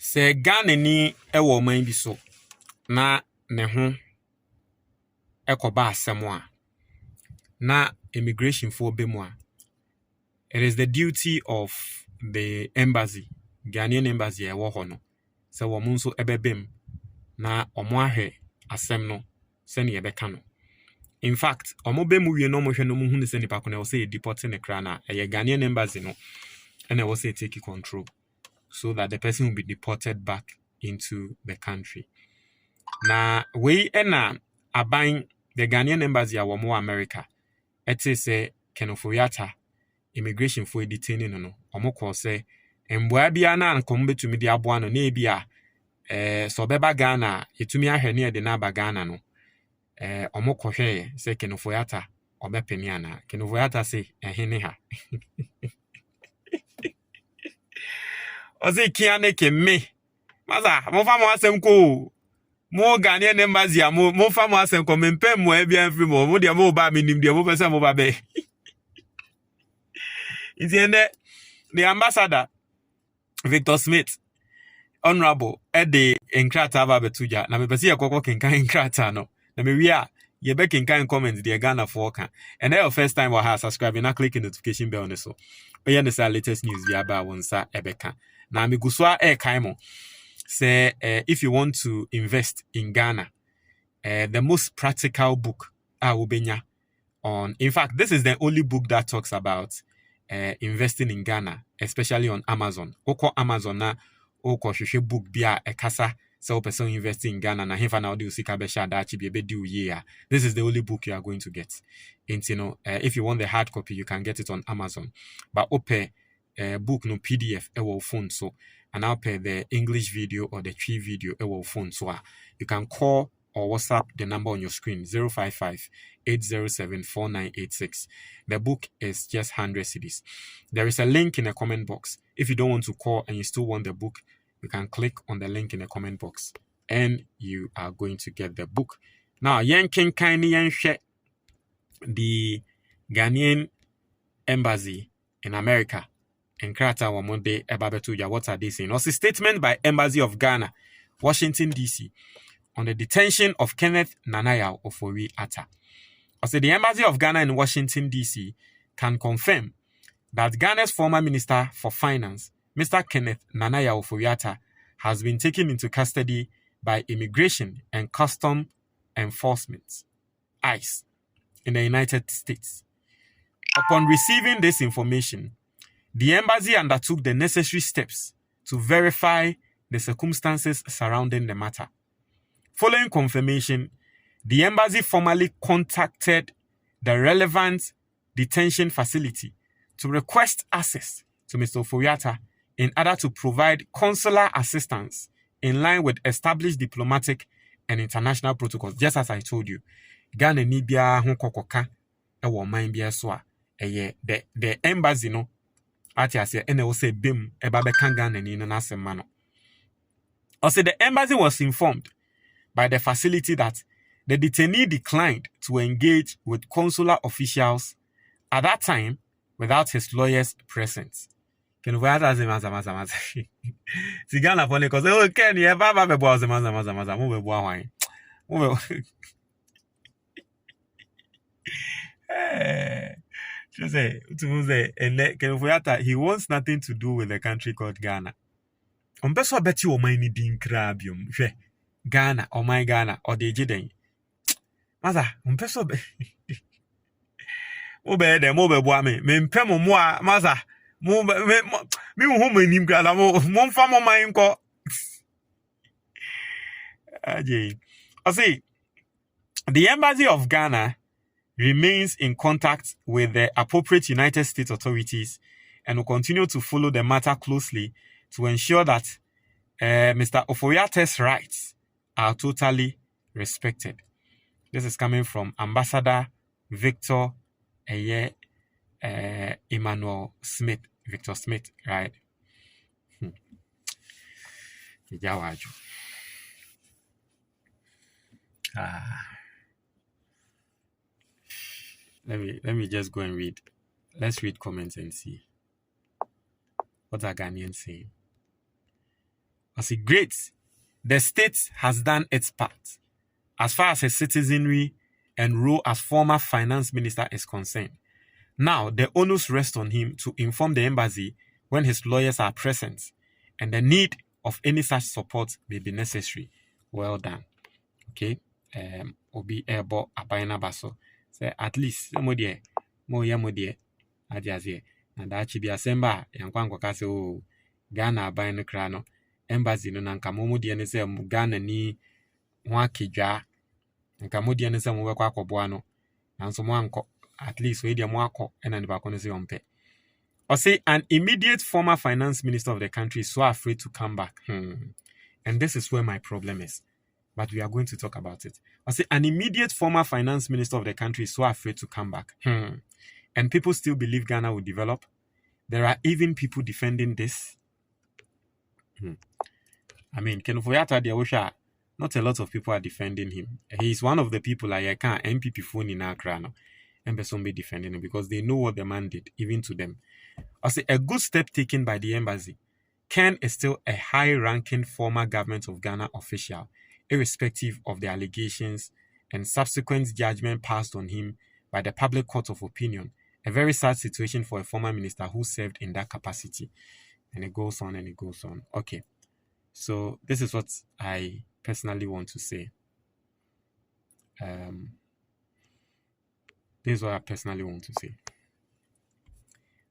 Se Ghana ni ewo man bi so na ne ho ekoba asem a na immigration for be mu a, it is the duty of the embassy, Ghanaian embassy ewo ho no, se wo mo nso ebebem na omo ahwe asem no se ne yebeka no. In fact, omo be mu wie no mo hwe no mo hu ne se nipa ko na wo se deport ne kra na Ghanaian embassy no and I will say take control so that the person will be deported back into the country. Now, we ena aban the Ghanaian embassy a womo America. It is a Ofori Atta immigration for detaining no. Omo ko say mbwa bia na ankom betumi de aboa no na bia so beba Ghana etumi ahwe ne de na aba Ghana no. Omo ko hwe say Ofori Atta obepeni ana. Ofori Atta say ehene ha. Ozi kiane ke me. Maza, mo fa mo asem ko. Mo Ghanaian embassy mo fa mo asem ko me mpem mo ebia mfiri mo de mo ba me nim de mo pese mo ba be. The ambassador Victor Smith honorable Ede Enkrata ba betuja na me pese ye kokko kenkan Enkrata no. Na me wi a ye be kenkan comment de Ghana for kan. And your first time wa subscribe na click the notification bell on so. Oye ne sa latest news bi aba wonsa ebeka. Na me guswa kaimo say if you want to invest in Ghana, the most practical book ubenya on. In fact, this is the only book that talks about investing in Ghana, especially on Amazon. Oko Amazon na oko hwehwe book bia ekasa so person investing in Ghana na hefa na odi usika be sha da chi be do year. This is the only book you are going to get. And if you want the hard copy, you can get it on Amazon. But open book no PDF ewo phone so, and I'll pay the English video or the tree video ewo phone so you can call or WhatsApp the number on your screen 055-807-4986. The book is just 100 cedis. There is a link in the comment box. If you don't want to call and you still want the book, you can click on the link in the comment box and you are going to get the book. Now, yankin kindly yanshare the Ghanaian embassy in America. And Krata Wamonde Ebabetuja, what are they saying? Also, statement by Embassy of Ghana, Washington, D.C., on the detention of Kenneth Nanaya Ofori Atta. Also, the Embassy of Ghana in Washington, D.C., can confirm that Ghana's former Minister for Finance, Mr. Kenneth Nanaya Ofori Atta, has been taken into custody by Immigration and Customs Enforcement, ICE, in the United States. Upon receiving this information, the embassy undertook the necessary steps to verify the circumstances surrounding the matter. Following confirmation, the embassy formally contacted the relevant detention facility to request access to Mr. Ofori Atta in order to provide consular assistance in line with established diplomatic and international protocols. Just as I told you, Ghana ni bia ho kokoka e wo man bia so a the embassy no ati ase ene wo say bim e ba be kan Ghana ni no na asema no. Also, the embassy was informed by the facility that the detainee declined to engage with consular officials at that time without his lawyers present. Can we ask him as Ghana for because oh Ken you ever be boss maza mo be boa hwan mo be just say to say and Ofori Atta he wants nothing to do with the country called Ghana. On beso beti o man ni din krabium hwe Ghana o my Ghana or the jiden maza on beso be mo be de mo be boa me mpem mo a maza mo me hu manim Ghana mo mfa mo man ko aje. I see the embassy of Ghana remains in contact with the appropriate United States authorities and will continue to follow the matter closely to ensure that Mr. Ofori Atta's rights are totally respected. This is coming from Ambassador Victor Emmanuel Smith. Victor Smith, right? Let me just go and read. Let's read comments and see what are Ghanaians saying. I say, great. The state has done its part as far as his citizenry and role as former finance minister is concerned. Now, the onus rests on him to inform the embassy when his lawyers are present and the need of any such support may be necessary. Well done. Okay. Obi ebo abayna baso. Say at least somebody mo adiazie. And that be asemba yankwanko kase o Ghana abayna krano embassy no nanka momo die ne se Ghana ni ho akidwa nka modie ne se mo bekwa akoboa no nanso mo anko at least we dia mo akọ ena ne ba ko ne se yompe. Or say an immediate former finance minister of the country is so afraid to come back. And this is where my problem is. But we are going to talk about it. Or say an immediate former finance minister of the country is so afraid to come back. And people still believe Ghana will develop. There are even people defending this. I mean, Kenneth Oyatta, not a lot of people are defending him. He's one of the people like I can't MPP phone in Accra now. And person be defending him because they know what the man did, even to them. I say a good step taken by the embassy. Ken is still a high-ranking former government of Ghana official, irrespective of the allegations and subsequent judgment passed on him by the public court of opinion. A very sad situation for a former minister who served in that capacity. And it goes on and it goes on. Okay. So this is what I personally want to say. This is what I personally want to say.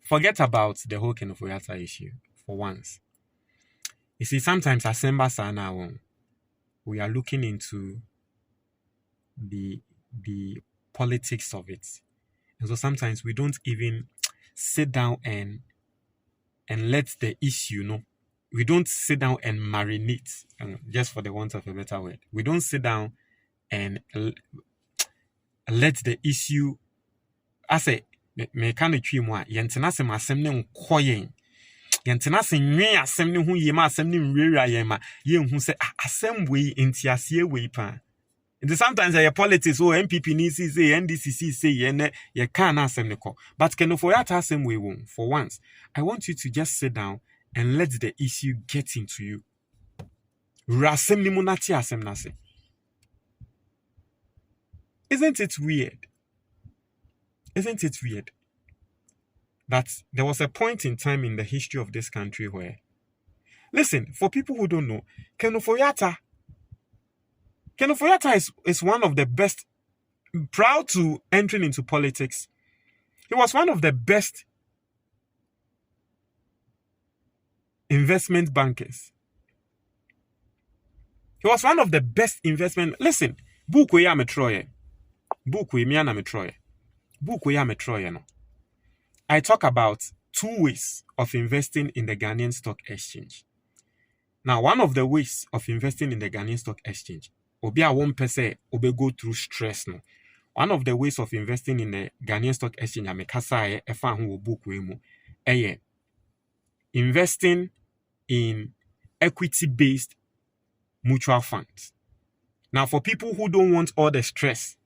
Forget about the whole Kenneth Oyatta issue for once. You see, sometimes as now we are looking into the politics of it. And so sometimes we don't even sit down and let the issue, we don't sit down and marinate, just for the want of a better word. We don't sit down and let the issue, I say, me kind of tree more, yentena se masem ne nkoyen. Yentena se nwe asem ne hu yema asem ne nwewura yema. Ye hu se asem we ntiasie we pa. And sometimes your politics, MPP ni say, NDCC say, ye can't asem ne ko. But Kenneth Oyatta asem we won. For once, I want you to just sit down and let the issue get into you. Rasem ni munati asem na se. Isn't it weird? Isn't it weird that there was a point in time in the history of this country where, listen, for people who don't know, Kenneth Oyatta is one of the best, proud to entering into politics. He was one of the best investment bankers. He was one of the best investment. Listen, book we are metroye. Book we me na metroye. Book we are metroye no. I talk about 2 ways of investing in the Ghanaian stock exchange. Now, one of the ways of investing in the Ghanaian stock exchange, obi a one person obi go through stress no. One of the ways of investing in the Ghanaian stock exchange, I make a efa hu book we mu, investing in equity-based mutual funds. Now, for people who don't want all the stress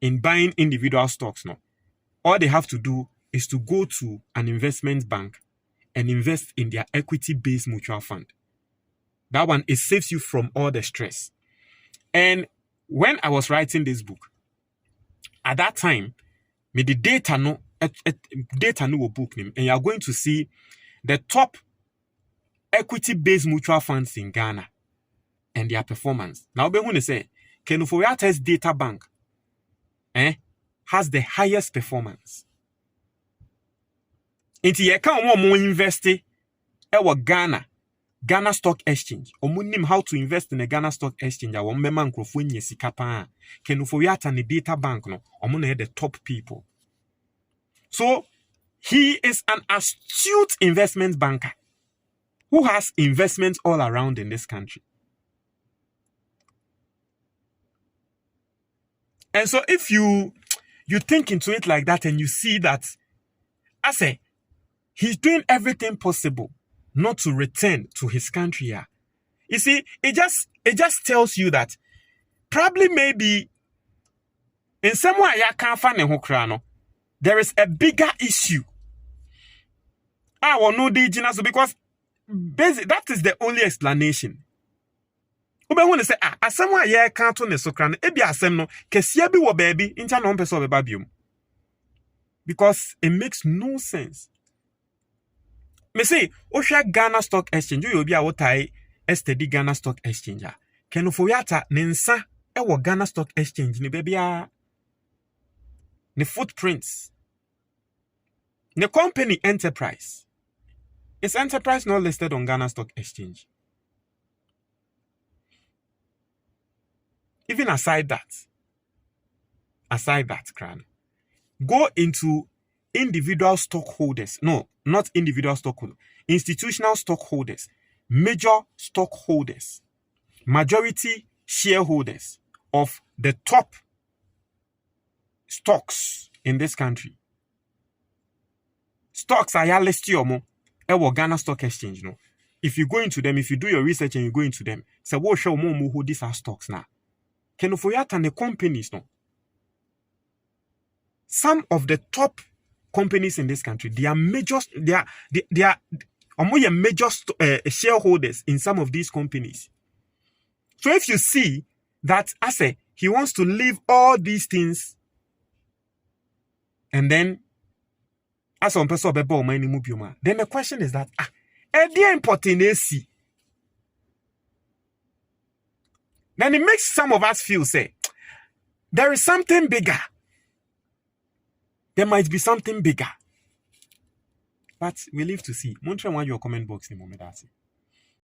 in buying individual stocks, no, all they have to do is to go to an investment bank and invest in their equity-based mutual fund. That one, it saves you from all the stress. And when I was writing this book, at that time, me the data no book name, and you are going to see the top equity-based mutual funds in Ghana and their performance. Now, we want to say, Kenneth Oyatta's data bank has the highest performance. Inti ye kan mo invest Ghana Stock Exchange. Omunim how to invest in a Ghana Stock Exchange. Awon mema nkrofo nye sika pa. Kenneth Oyatta ne data bank no. Omo na the top people. So he is an astute investment banker who has investments all around in this country. And so if you think into it like that and you see that, I say, he's doing everything possible not to return to his country here. You see, it just tells you that probably maybe in some way there is a bigger issue. I will know the because Basic, that is the only explanation. Ube want to say, asem a ye kan to ne so kra no, ebi asem no, kesia bi wo baby, incha no mpe so beba biom. Because it makes no sense. Me say, Ofori Ghana Stock Exchange, you be a wotai estedi Ghana Stock Exchange. Ken Ofori Atta ne nsa e wo Ghana Stock Exchange ni baby a ne footprints. The company enterprise. Is enterprise not listed on Ghana Stock Exchange? Even aside that, Kran, go into individual stockholders. No, not individual stockholders. Institutional stockholders, major stockholders, majority shareholders of the top stocks in this country. Stocks are listed on Ghana Stock Exchange. No, if you go into them, if you do your research and you go into them, say what show more who these are stocks now. Can Ofori Atta and the companies no. Some of the top companies in this country, they are major, they are major shareholders in some of these companies. So if you see that he wants to leave all these things, and then then the question is that then it makes some of us feel say there is something bigger. There might be something bigger. But we live to see. Montre one your comment box in moment.